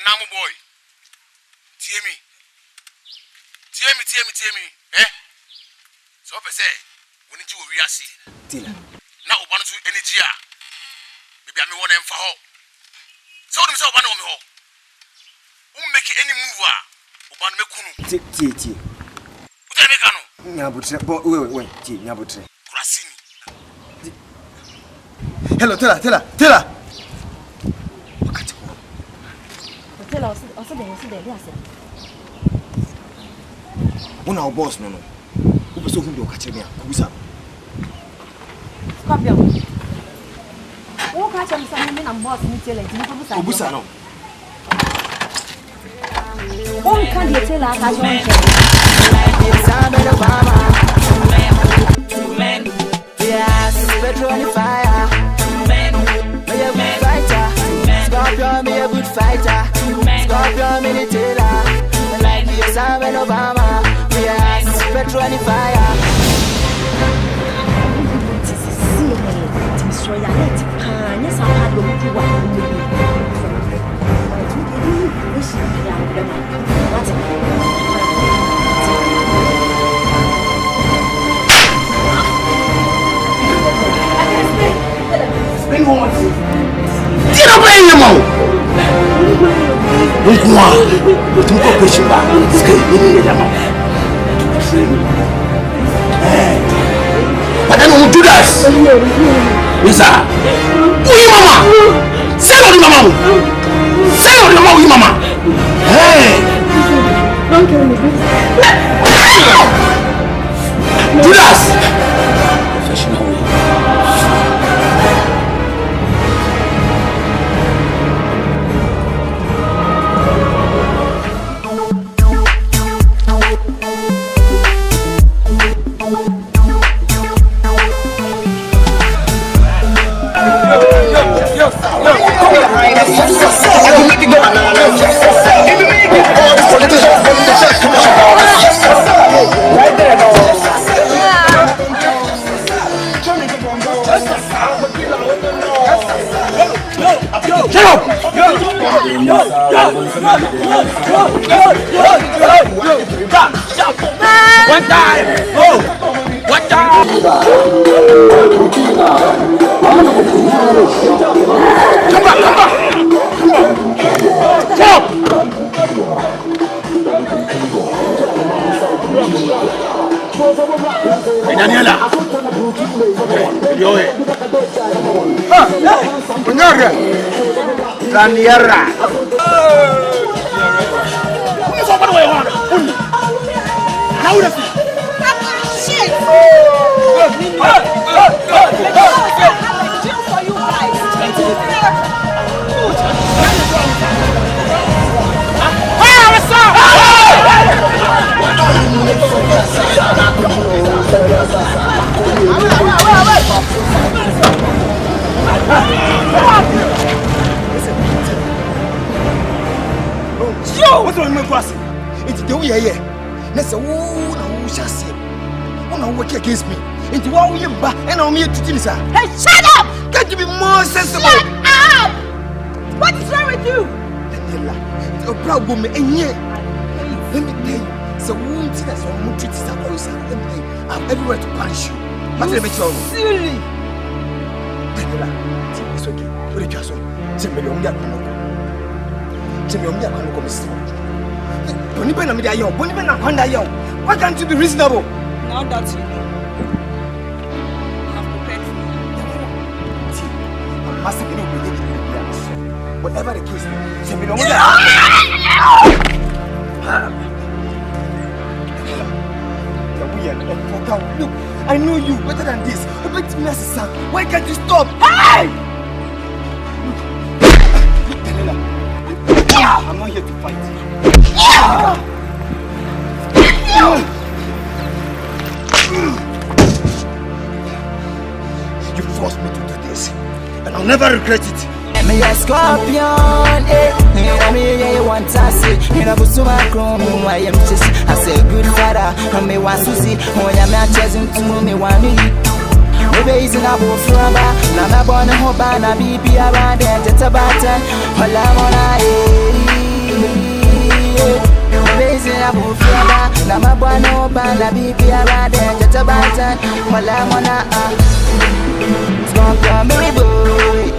Namu boy. Tie me. Eh? So pe say, when you we are see. Tila. Na oba no to energy a. Maybe I me want em fa ho. So dem say oba na o me ho. Make any move a. Oba no me kunu. Tie. What dey make anu? Nyabutre. Wait. Tie, nyabutre. Kurasini. Hello, tell One our boss no. Who so who do catch me? Kubusa. Scorpion. Who catch me some men and boss me tell it. Kubusa no. Who can you tell us as one? Men. Yes, petrol on fire. Men. Me a good fighter. Scorpion me a good fighter. Scorpion me the tailor. Like the Osei and Obama. Yes, petrol on fire. Destroy your net. Yes, I had to do what Bring on. Get up in your mouth. Don't go on. Don't go pushing back. But then we'll do that. Mensah. Who you mama? Say what you mama. Say what you mama. Who you mama? Hey. Don't kill me. Do that. Professional way. One time! Oh! One time! Come back! Jump! Daniela. Yo. Onyore. Daniela. What's up with you? How does it? Shit. What's wrong with me? It's the way here. Let's say, who shall say? Who will work against me? Into what we are and I'm here to tell you, sir. Hey, shut up! Can't you be more sensible? Shut up! What is wrong with you? It's a problem, and yet, let me tell you, so who is that? So I'm treating you, let me tell you, I'm everywhere to punish you. But let me tell you, silly. Daniela, it's okay. What did you say? Tell me, I'm not going to. Why can't you be reasonable? Now that you know, I have prepared for you. I must have been obedient. Whatever the case, tell me, look, I know you better than this. Why can't you stop? Hey! I'm not here to fight. You forced me to do this, and I'll never regret it. Me a scorpion, me want to see. Me na busuma chrome, I am just. I say good father, me want to see. When I'm not chasing to me, want me. Maybe it's in a boat from now I'm born in Hobana, be around there, just about time. All I'm on maybe it's in a boat from now I'm born in Hobana, be around there, just about time. All I'm on it's gonna come, baby boy.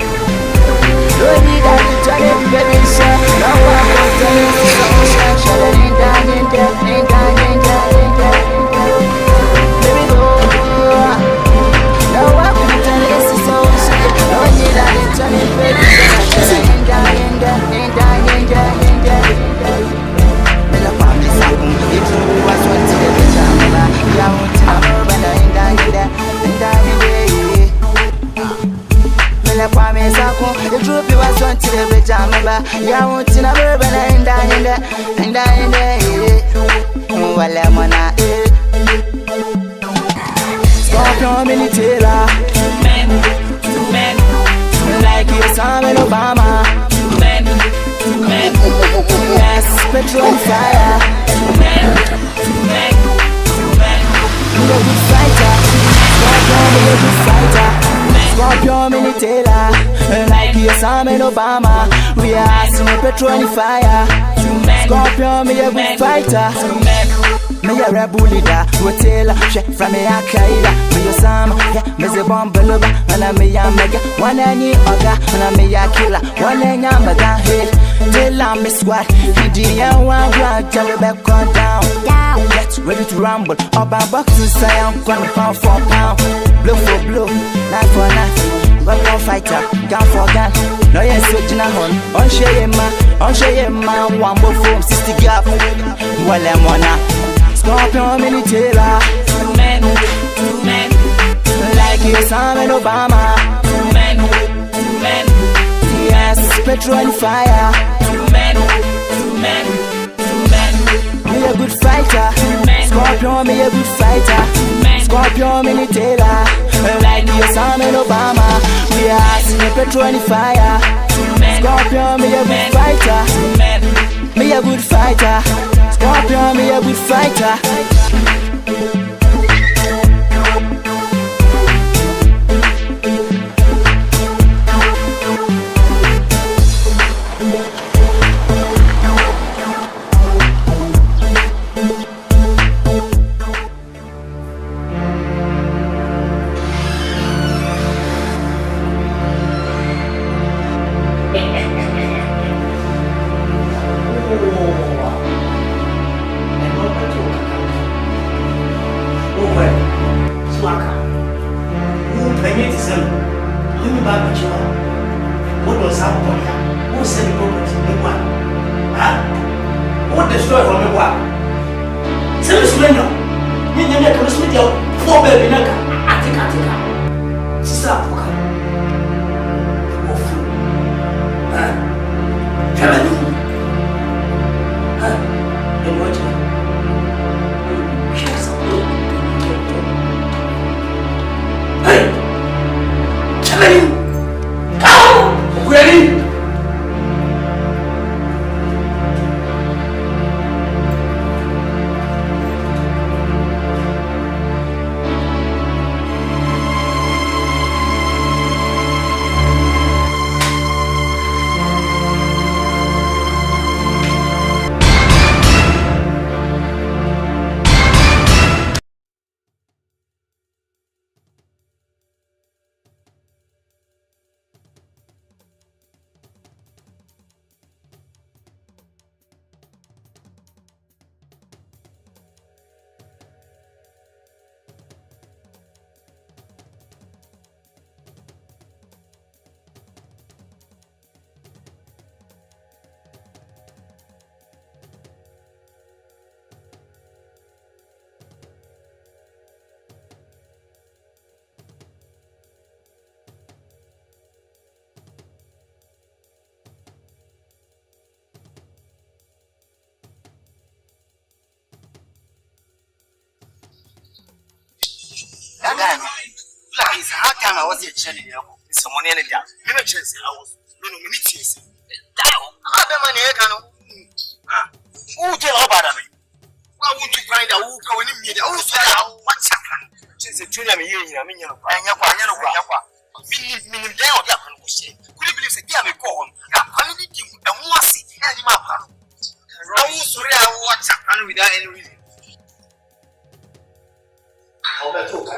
Don't need that to try to baby, sir. Now I'm going to tell you so. Shut it in down, in there. Baby boy. Now I'm going to tell you so. Don't need that to try to baby, sir. In there. Me la family sakun, it's who was one to the pajama. Yeah, I'm to the urban, in there. La kwame sako the truth you was on to the pajama ba ya won't in a urban and wala mona Scorpion militera men like you Samuel Obama men yes petrol fire men you're a good fighter Scorpion you're a good fighter Scorpion militera like you Samuel Obama we are some petrol and fire Scorpion me a good fighter me a rebel leader hotel from me a kaida me a sam me a bomb beloba and me a mega one any oga and me a killer one any mega hit tell I'm me squad the one blood tell you back on down get ready to rumble up and box inside I'm gonna pound for pound blow for blow knife for knife one fighter, gun for gun. No yes, so Jina Hon. On share man, one more from 60 gap. Well, I'm on Scorpion militera. Men, like you, Samuel Obama. Men, yes, petrol and fire. Men, me a good fighter. Scorpion, me a good fighter. Scorpion militera. Like you, Samuel Obama. We are seeing petrol and fire. Scorpion, me a good fighter. Me a good fighter. Scorpion, me a good fighter. What destroy from me what? Say me surrender. Me nyame ka me so dia for baby naka. Atika. Sisa poka. Ofu. Chamani. And what? Hey! Chamani! Come! Ready? Like, how come I was a channel? Someone in it. Never chance I was. No, minutes. How the money I can. Who tell about me? Why would you find out who go in the media? Who's what's happening? Since the tune I'm here, I mean, you're meaning down. Could you believe the game go on? I'm only thinking and what's it? And my partner. What's happening without any reason? How about talk?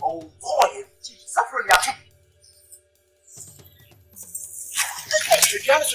Oh boy, suffering ya. Regarde.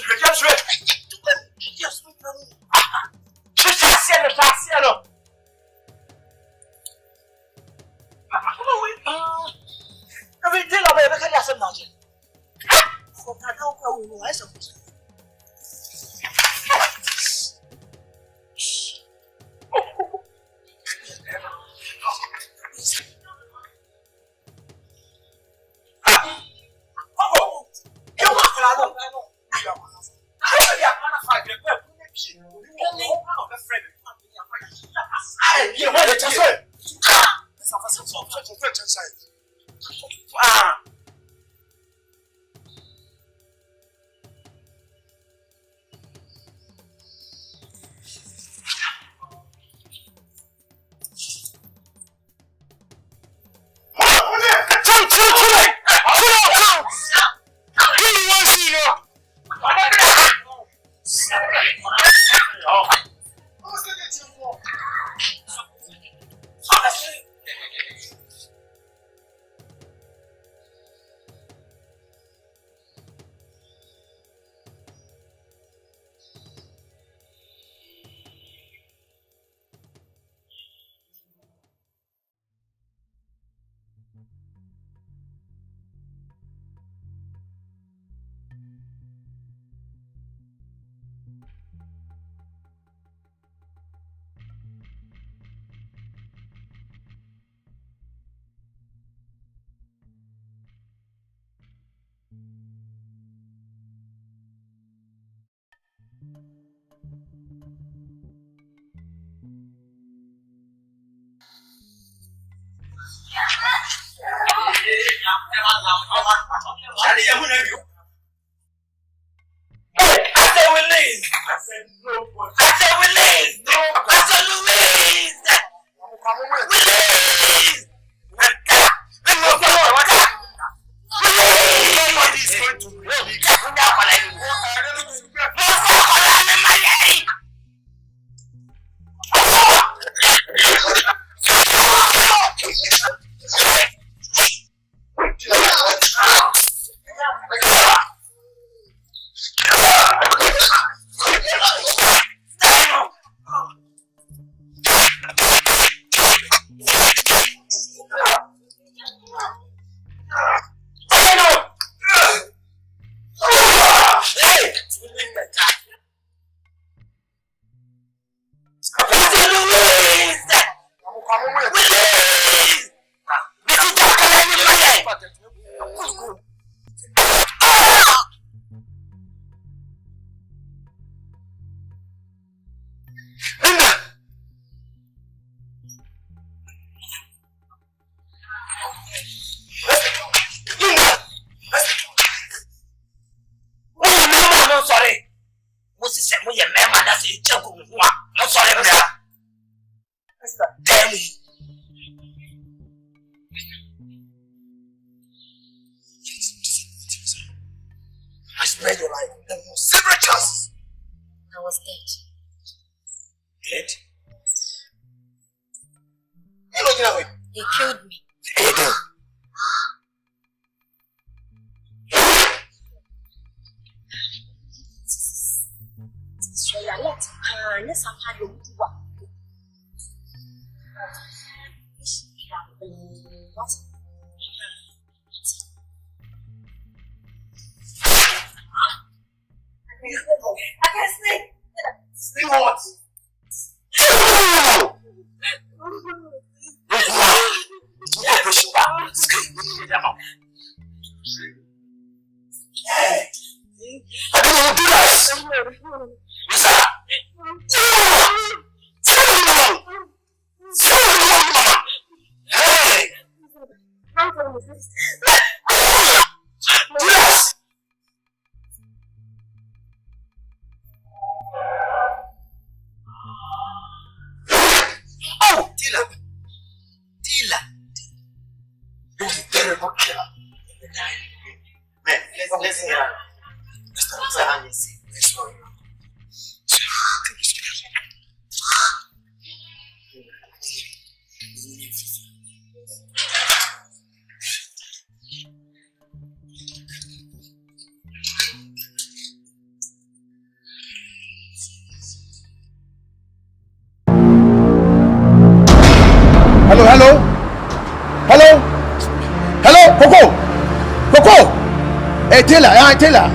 Taylor,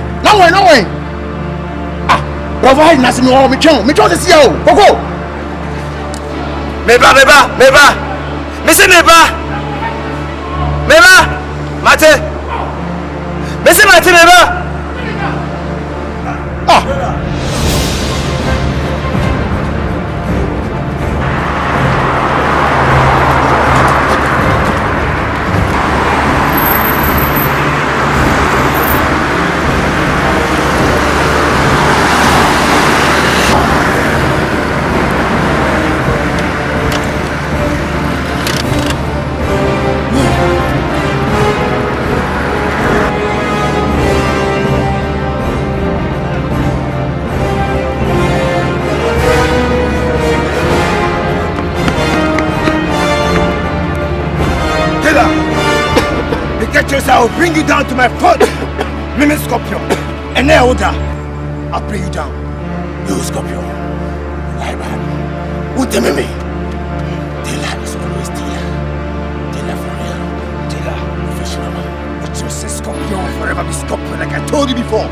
no way. Ah, provide nothing more. Me try to see you. Go. Meba. Missy Meba. Mate. Missy Mate Meba. Ah. I will bring you down to my foot, Mimi Scorpion. And then I'll bring you down. You Scorpion. Lie bad. Who tell me? Taylor is always Taylor. Taylor for real. Taylor professional. But you say Scorpion forever be Scorpion like I told you before.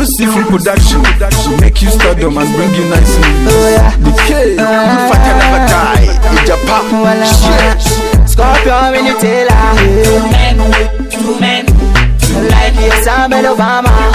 Exclusive production. Make you stardom and bring you nicely. Beacame, good fighter never die. In Japan, Scorpion in the tailor. Two men, like the Osei Obama.